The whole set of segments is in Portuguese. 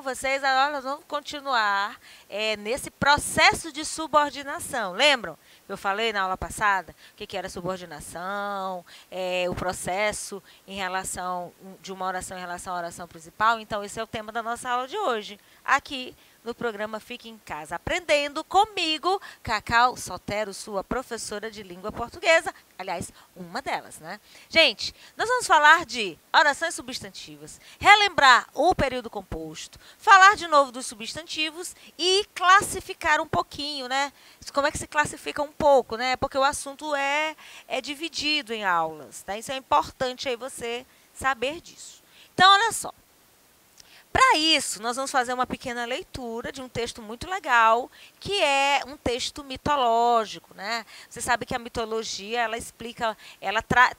vocês, agora nós vamos continuar nesse processo de subordinação. Lembram? Eu falei na aula passada o que era subordinação, o processo em relação de uma oração em relação à oração principal. Então, esse é o tema da nossa aula de hoje, aqui no programa Fique em Casa, aprendendo comigo, Cacau Sotero, sua professora de língua portuguesa. Aliás, uma delas, né? Gente, nós vamos falar de orações substantivas, relembrar o período composto, falar de novo dos substantivos e classificar um pouquinho, né? Como é que se classifica um pouco, né? Porque o assunto é dividido em aulas, tá? Isso é importante aí você saber disso. Então, olha só. Para isso, nós vamos fazer uma pequena leitura de um texto muito legal, que é um texto mitológico, né? Você sabe que a mitologia,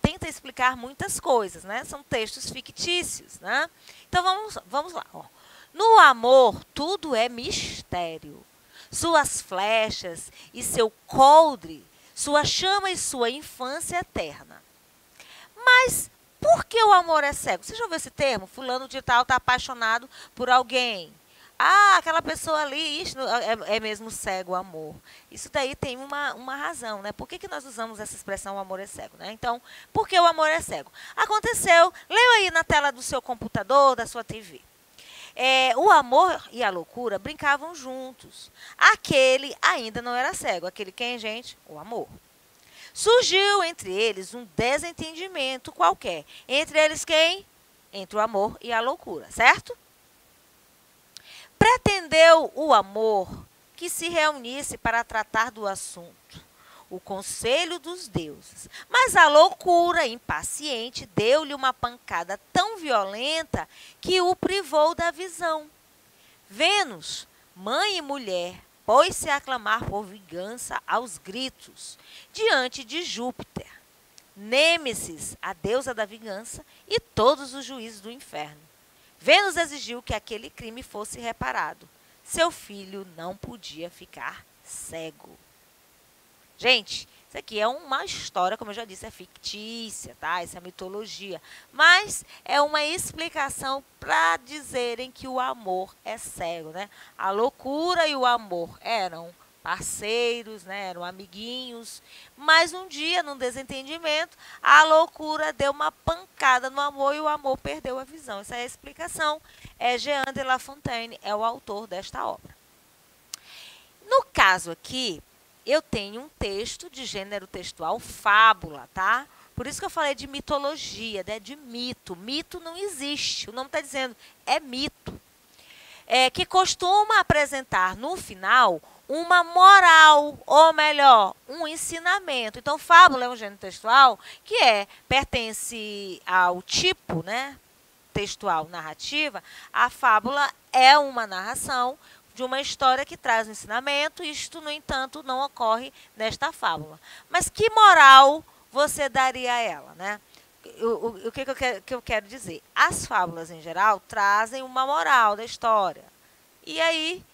tenta explicar muitas coisas, né? São textos fictícios, né? Então, vamos lá. Ó. No amor, tudo é mistério. Suas flechas e seu coldre, sua chama e sua infância eterna. Mas por que o amor é cego? Você já ouviu esse termo? Fulano de tal está apaixonado por alguém. Ah, aquela pessoa ali, isso é mesmo cego o amor. Isso daí tem uma razão, né? Por que nós usamos essa expressão o amor é cego, né? Então, por que o amor é cego? Aconteceu, leia aí na tela do seu computador, da sua TV. O amor e a loucura brincavam juntos. Aquele ainda não era cego. Aquele quem, gente? O amor. Surgiu entre eles um desentendimento qualquer. Entre eles quem? Entre o amor e a loucura, certo? Pretendeu o amor que se reunisse para tratar do assunto, o conselho dos deuses. Mas a loucura, impaciente, deu-lhe uma pancada tão violenta que o privou da visão. Vênus, mãe e mulher, pôs-se a clamar por vingança aos gritos, diante de Júpiter, Nêmesis, a deusa da vingança, e todos os juízes do inferno. Vênus exigiu que aquele crime fosse reparado. Seu filho não podia ficar cego. Gente, isso aqui é uma história, como eu já disse, é fictícia, tá? Isso é mitologia. Mas é uma explicação para dizerem que o amor é cego, né? A loucura e o amor eram parceiros, né? Eram amiguinhos. Mas um dia, num desentendimento, a loucura deu uma pancada no amor e o amor perdeu a visão. Essa é a explicação. Jean de La Fontaine é o autor desta obra. No caso aqui, eu tenho um texto de gênero textual fábula, tá? Por isso que eu falei de mitologia, né? De mito. Mito não existe. O nome está dizendo, é mito. Que costuma apresentar no final uma moral, ou melhor, um ensinamento. Então, fábula é um gênero textual que pertence ao tipo, né? Textual, narrativa. A fábula é uma narração de uma história que traz um ensinamento. Isto, no entanto, não ocorre nesta fábula. Mas que moral você daria a ela, né? O que eu quero dizer? As fábulas, em geral, trazem uma moral da história. E aí,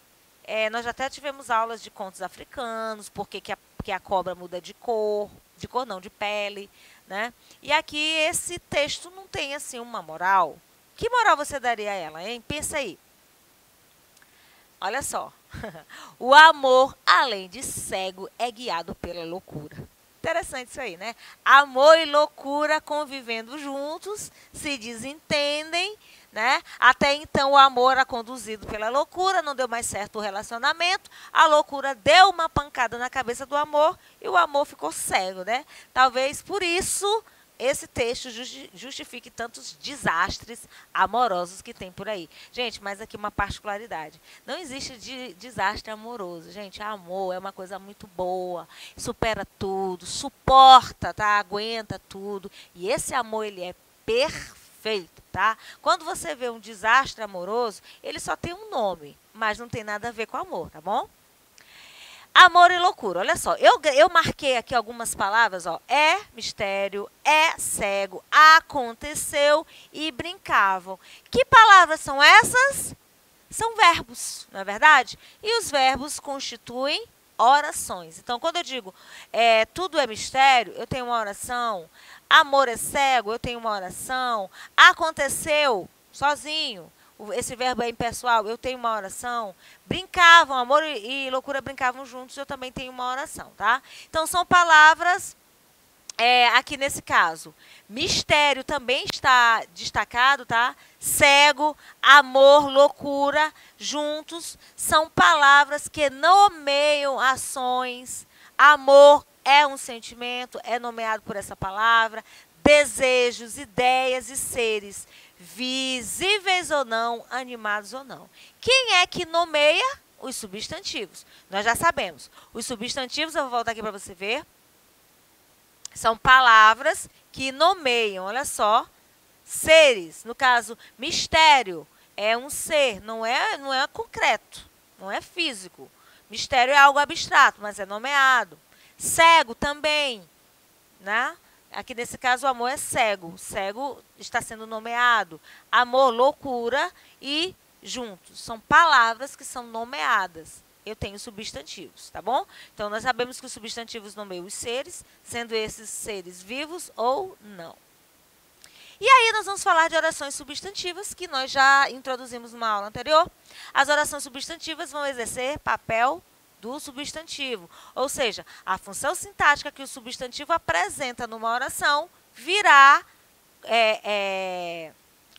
nós já até tivemos aulas de contos africanos, porque que a cobra muda de cor não, de pele, né? E aqui, esse texto não tem, assim, uma moral. Que moral você daria a ela, hein? Pensa aí. Olha só, o amor, além de cego, é guiado pela loucura. Interessante isso aí, né? Amor e loucura convivendo juntos, se desentendem, né? Até então o amor era conduzido pela loucura, não deu mais certo o relacionamento, a loucura deu uma pancada na cabeça do amor e o amor ficou cego, né? Talvez por isso esse texto justifique tantos desastres amorosos que tem por aí. Gente, mas aqui uma particularidade. Não existe desastre amoroso. Gente, amor é uma coisa muito boa. Supera tudo, suporta, tá? Aguenta tudo. E esse amor, ele é perfeito, tá? Quando você vê um desastre amoroso, ele só tem um nome, mas não tem nada a ver com amor, tá bom? Amor e loucura, olha só, eu marquei aqui algumas palavras, ó, mistério, cego, aconteceu e brincavam. Que palavras são essas? São verbos, não é verdade? E os verbos constituem orações. Então, quando eu digo tudo é mistério, eu tenho uma oração. Amor é cego, eu tenho uma oração. Aconteceu sozinho. esse verbo é impessoal, eu tenho uma oração. Brincavam, amor e loucura brincavam juntos, eu também tenho uma oração, tá? Então, são palavras, aqui nesse caso. Mistério também está destacado, tá? Cego, amor, loucura, juntos, são palavras que nomeiam ações. Amor é um sentimento, é nomeado por essa palavra. Desejos, ideias e seres, visíveis ou não, animados ou não. Quem é que nomeia? Os substantivos. Nós já sabemos. Os substantivos, eu vou voltar aqui para você ver, são palavras que nomeiam, olha só, seres. No caso, mistério é um ser, não é concreto, não é físico. Mistério é algo abstrato, mas é nomeado. Cego também, né? Aqui nesse caso o amor é cego. Cego está sendo nomeado. Amor, loucura e juntos. São palavras que são nomeadas. Eu tenho substantivos, tá bom? Então, nós sabemos que os substantivos nomeiam os seres, sendo esses seres vivos ou não. E aí, nós vamos falar de orações substantivas, que nós já introduzimos numa aula anterior. As orações substantivas vão exercer papel do substantivo, ou seja, a função sintática que o substantivo apresenta numa oração virá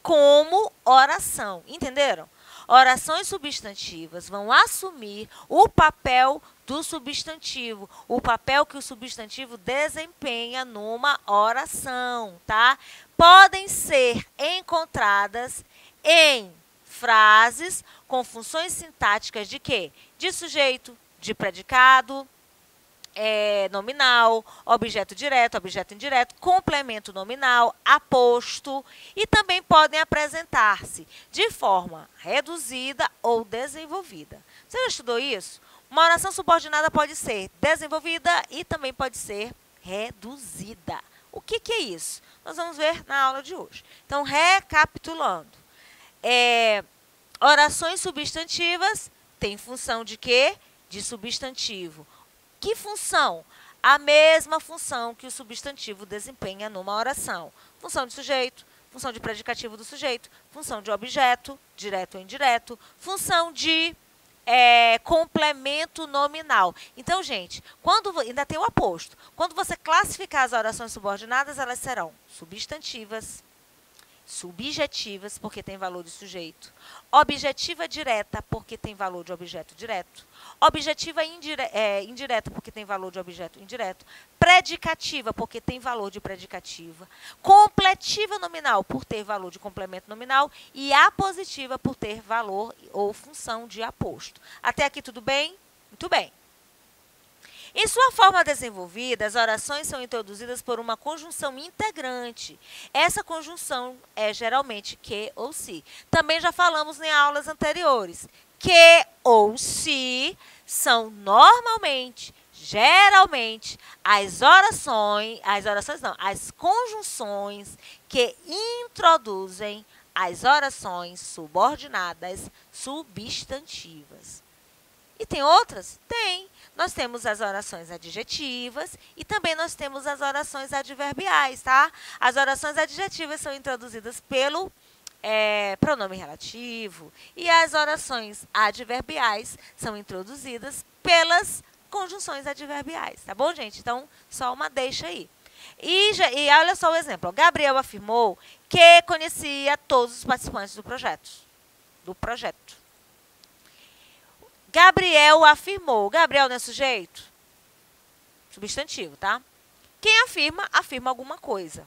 como oração, entenderam? Orações substantivas vão assumir o papel do substantivo, o papel que o substantivo desempenha numa oração, tá? Podem ser encontradas em frases com funções sintáticas de quê? De sujeito, de predicado, nominal, objeto direto, objeto indireto, complemento nominal, aposto, e também podem apresentar-se de forma reduzida ou desenvolvida. Você já estudou isso? Uma oração subordinada pode ser desenvolvida e também pode ser reduzida. O que é isso? Nós vamos ver na aula de hoje. Então, recapitulando. Orações substantivas têm função de quê? De substantivo. Que função? A mesma função que o substantivo desempenha numa oração. Função de sujeito, função de predicativo do sujeito, função de objeto, direto ou indireto, função de complemento nominal. Então, gente, ainda tem o aposto. Quando você classificar as orações subordinadas, elas serão substantivas, subjetivas, porque tem valor de sujeito, objetiva direta, porque tem valor de objeto direto, objetiva indireta, porque tem valor de objeto indireto, predicativa, porque tem valor de predicativa, completiva nominal, por ter valor de complemento nominal, e apositiva, por ter valor ou função de aposto. Até aqui tudo bem? Muito bem. Em sua forma desenvolvida, as orações são introduzidas por uma conjunção integrante. Essa conjunção é geralmente que ou se. Também já falamos em aulas anteriores. Que ou se são normalmente, geralmente, as conjunções que introduzem as orações subordinadas substantivas. E tem outras? Tem. Nós temos as orações adjetivas e também nós temos as orações adverbiais, tá? As orações adjetivas são introduzidas pelo pronome relativo e as orações adverbiais são introduzidas pelas conjunções adverbiais, tá bom, gente? Então, só uma deixa aí. E olha só o exemplo. Gabriel afirmou que conhecia todos os participantes do projeto. Gabriel afirmou. Gabriel não é sujeito? Substantivo, tá? Quem afirma, afirma alguma coisa.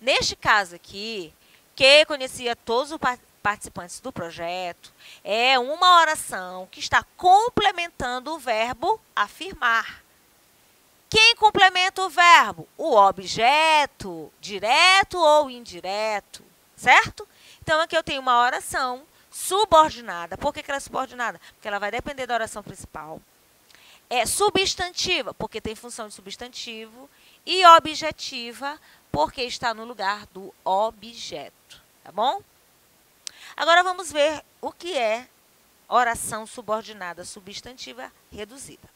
Neste caso aqui, que conhecia todos os participantes do projeto, é uma oração que está complementando o verbo afirmar. Quem complementa o verbo? O objeto, direto ou indireto, certo? Então, aqui eu tenho uma oração subordinada. Por que ela é subordinada? Porque ela vai depender da oração principal. É substantiva, porque tem função de substantivo. E objetiva, porque está no lugar do objeto. Tá bom? Agora vamos ver o que é oração subordinada substantiva reduzida.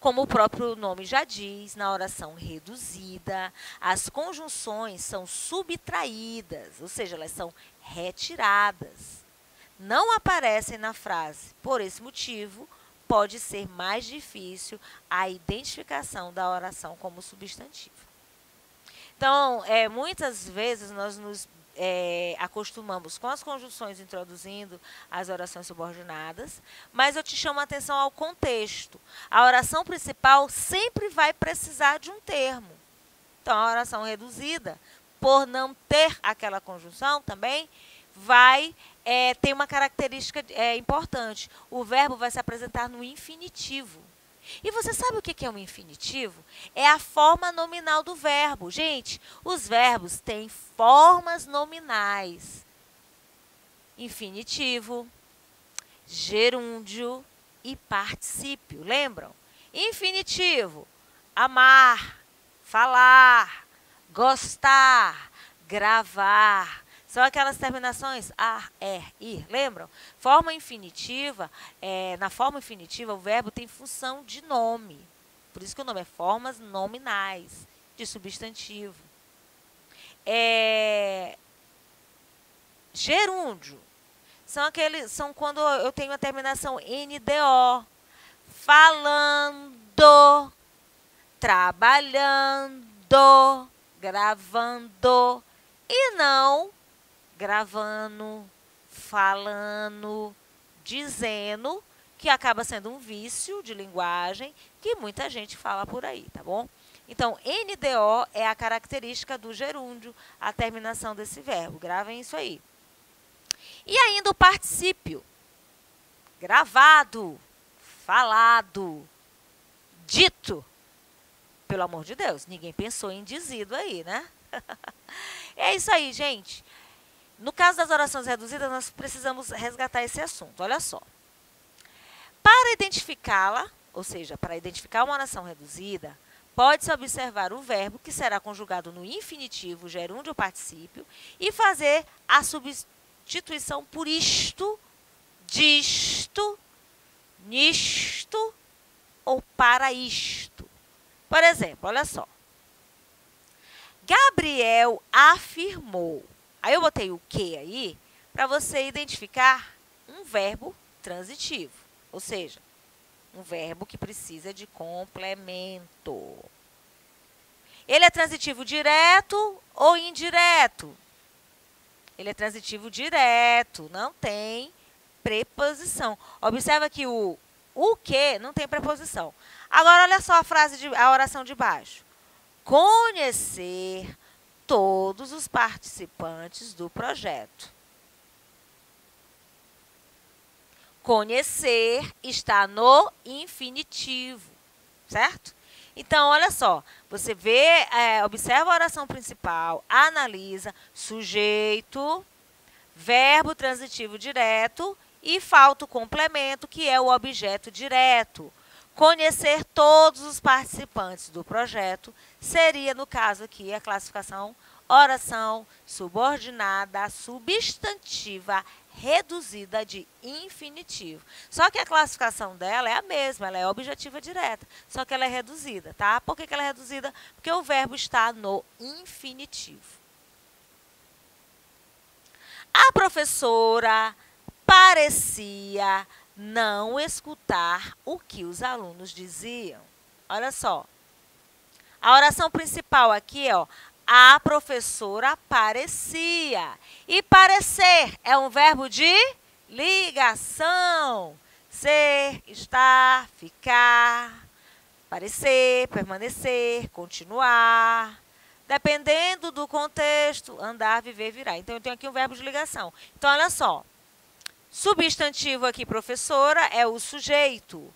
Como o próprio nome já diz, na oração reduzida, as conjunções são subtraídas, ou seja, elas são retiradas. Não aparecem na frase. Por esse motivo, pode ser mais difícil a identificação da oração como substantivo. Então, muitas vezes nós nos acostumamos com as conjunções introduzindo as orações subordinadas, mas eu te chamo a atenção ao contexto. A oração principal sempre vai precisar de um termo. Então, a oração reduzida, por não ter aquela conjunção também, vai ter uma característica importante. O verbo vai se apresentar no infinitivo. E você sabe o que é um infinitivo? É a forma nominal do verbo. Gente, os verbos têm formas nominais. Infinitivo, gerúndio e particípio. Lembram? Infinitivo, amar, falar, gostar, gravar. São aquelas terminações ar, ir, lembram? Forma infinitiva, na forma infinitiva, o verbo tem função de nome. Por isso que o nome é formas nominais de substantivo. Gerúndio. São quando eu tenho a terminação NDO. Falando, trabalhando, gravando e não gravando, falando, dizendo, que acaba sendo um vício de linguagem que muita gente fala por aí, tá bom? Então, NDO é a característica do gerúndio, a terminação desse verbo. Gravem isso aí. E ainda o particípio. Gravado, falado, dito. Pelo amor de Deus, ninguém pensou em dizido aí, né? É isso aí, gente. No caso das orações reduzidas, nós precisamos resgatar esse assunto. Olha só. Para identificá-la, ou seja, para identificar uma oração reduzida, pode-se observar o verbo que será conjugado no infinitivo, gerúndio ou particípio, e fazer a substituição por isto, disto, nisto ou para isto. Por exemplo, olha só. Gabriel afirmou. Aí eu botei o que aí para você identificar um verbo transitivo, ou seja, um verbo que precisa de complemento. Ele é transitivo direto ou indireto? Ele é transitivo direto, não tem preposição. Observa que o que não tem preposição. Agora, olha só a oração de baixo. Conhecer todos os participantes do projeto. Conhecer está no infinitivo, certo? Então, olha só, você observa a oração principal, analisa sujeito, verbo transitivo direto e falta o complemento, que é o objeto direto. Conhecer todos os participantes do projeto seria, no caso aqui, a classificação oração subordinada substantiva reduzida de infinitivo. Só que a classificação dela é a mesma, ela é objetiva direta, só que ela é reduzida, tá? Por que ela é reduzida? Porque o verbo está no infinitivo. A professora parecia não escutar o que os alunos diziam. Olha só. A oração principal aqui, ó, a professora parecia. E parecer é um verbo de ligação. Ser, estar, ficar, parecer, permanecer, continuar. Dependendo do contexto, andar, viver, virar. Então, eu tenho aqui um verbo de ligação. Então, olha só. Substantivo aqui, professora, é o sujeito.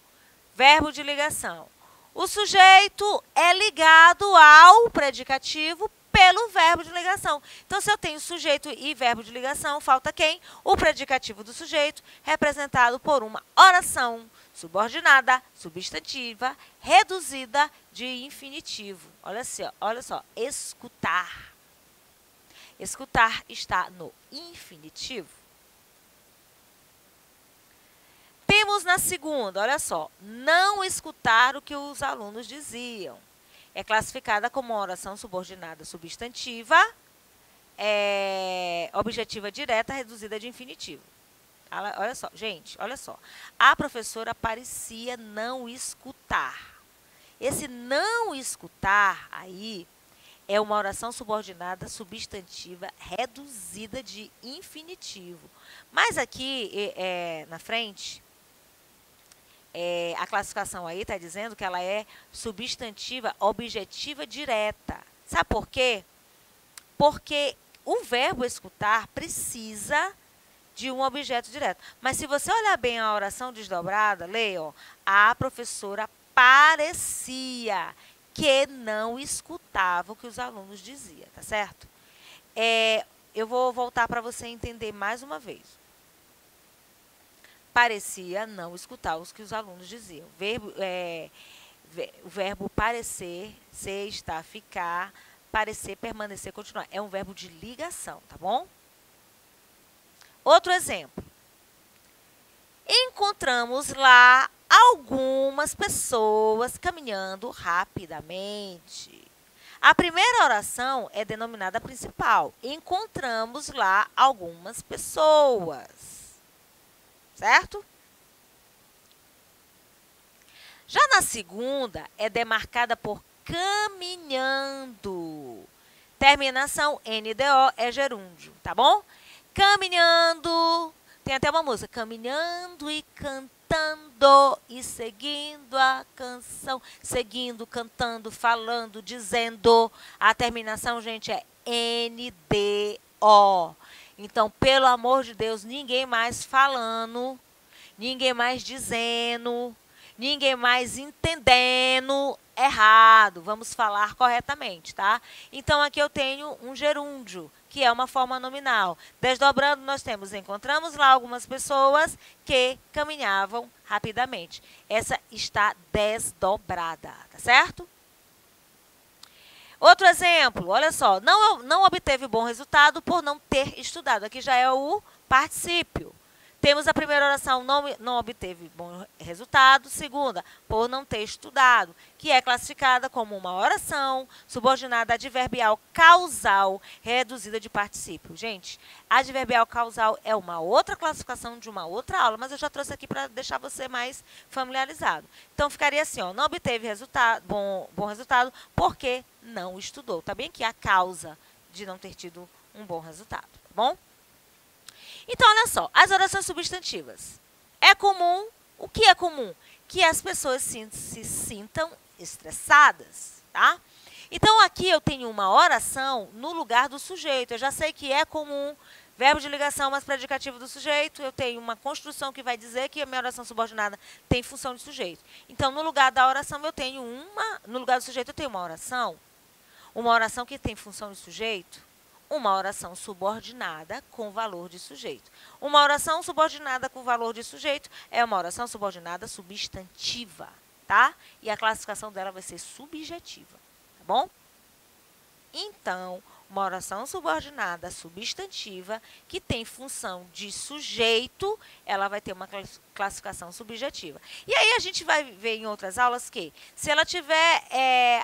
Verbo de ligação. O sujeito é ligado ao predicativo pelo verbo de ligação. Então, se eu tenho sujeito e verbo de ligação, falta quem? O predicativo do sujeito, representado por uma oração subordinada, substantiva, reduzida de infinitivo. Olha só, escutar. Escutar está no infinitivo. Vamos na segunda, olha só. Não escutar o que os alunos diziam. É classificada como uma oração subordinada substantiva, objetiva direta, reduzida de infinitivo. Olha só, gente, olha só. A professora parecia não escutar. Esse não escutar aí é uma oração subordinada substantiva reduzida de infinitivo. Mas aqui, na frente, a classificação aí está dizendo que ela é substantiva objetiva direta. Sabe por quê? Porque o verbo escutar precisa de um objeto direto. Mas se você olhar bem a oração desdobrada, leia, ó, a professora parecia que não escutava o que os alunos diziam, tá certo? Eu vou voltar para você entender mais uma vez. Parecia não escutar os que os alunos diziam. O verbo parecer, ser, estar, ficar, parecer, permanecer, continuar. É um verbo de ligação, tá bom? Outro exemplo. Encontramos lá algumas pessoas caminhando rapidamente. A primeira oração é denominada principal. Encontramos lá algumas pessoas. Certo? Já na segunda, é demarcada por caminhando. Terminação NDO é gerúndio, tá bom? Caminhando, tem até uma música, caminhando e cantando e seguindo a canção, seguindo, cantando, falando, dizendo. A terminação, gente, é NDO. Então, pelo amor de Deus, ninguém mais falando, ninguém mais dizendo, ninguém mais entendendo errado. Vamos falar corretamente, tá? Então, aqui eu tenho um gerúndio, que é uma forma nominal. Desdobrando, nós temos, encontramos lá algumas pessoas que caminhavam rapidamente. Essa está desdobrada, tá certo? Outro exemplo, olha só, não obteve bom resultado por não ter estudado. Aqui já é o particípio. Temos a primeira oração, não obteve bom resultado. Segunda, por não ter estudado, que é classificada como uma oração subordinada adverbial causal reduzida de particípio. Gente, adverbial causal é uma outra classificação de uma outra aula, mas eu já trouxe aqui para deixar você mais familiarizado. Então, ficaria assim, ó, não obteve bom resultado porque não estudou. Tá bem aqui a causa de não ter tido um bom resultado, tá bom? Então, olha só, as orações substantivas. É comum, o que é comum? Que as pessoas se sintam estressadas, tá? Então, aqui eu tenho uma oração no lugar do sujeito. Eu já sei que é comum, verbo de ligação mais predicativo do sujeito. Eu tenho uma construção que vai dizer que a minha oração subordinada tem função de sujeito. Então, no lugar da oração, no lugar do sujeito, eu tenho uma oração que tem função de sujeito, uma oração subordinada com valor de sujeito. Uma oração subordinada com valor de sujeito é uma oração subordinada substantiva, tá? E a classificação dela vai ser subjetiva, tá bom? Então, uma oração subordinada substantiva que tem função de sujeito, ela vai ter uma classificação subjetiva. E aí a gente vai ver em outras aulas que, se ela tiver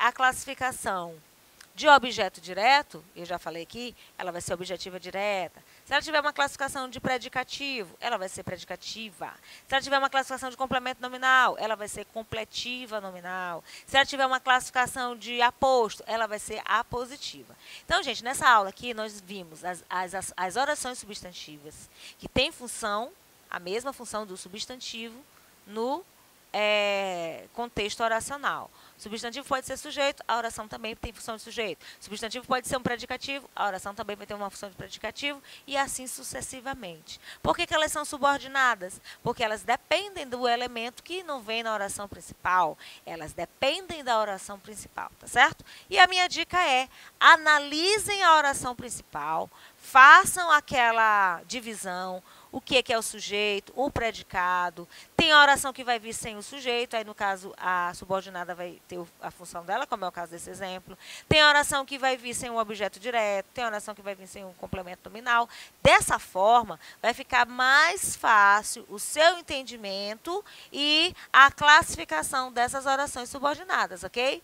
a classificação de objeto direto, eu já falei aqui, ela vai ser objetiva direta. Se ela tiver uma classificação de predicativo, ela vai ser predicativa. Se ela tiver uma classificação de complemento nominal, ela vai ser completiva nominal. Se ela tiver uma classificação de aposto, ela vai ser apositiva. Então, gente, nessa aula aqui, nós vimos as orações substantivas, que têm função, a mesma função do substantivo, no contexto oracional. Substantivo pode ser sujeito, a oração também tem função de sujeito. Substantivo pode ser um predicativo, a oração também vai ter uma função de predicativo e assim sucessivamente. Por que elas são subordinadas? Porque elas dependem do elemento que não vem na oração principal. Elas dependem da oração principal, tá certo? E a minha dica é, analisem a oração principal, façam aquela divisão, o que é o sujeito, o predicado. Tem a oração que vai vir sem o sujeito, aí no caso a subordinada vai ter a função dela, como é o caso desse exemplo. Tem a oração que vai vir sem o objeto direto, tem a oração que vai vir sem o complemento nominal. Dessa forma, vai ficar mais fácil o seu entendimento e a classificação dessas orações subordinadas, ok?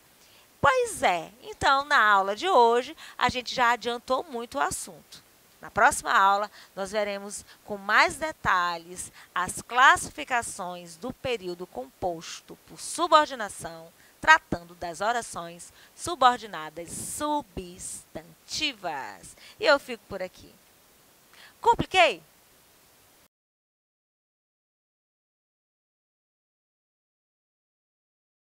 Pois é, então na aula de hoje a gente já adiantou muito o assunto. Na próxima aula nós veremos com mais detalhes as classificações do período composto por subordinação, tratando das orações subordinadas substantivas. E eu fico por aqui. Compliquei?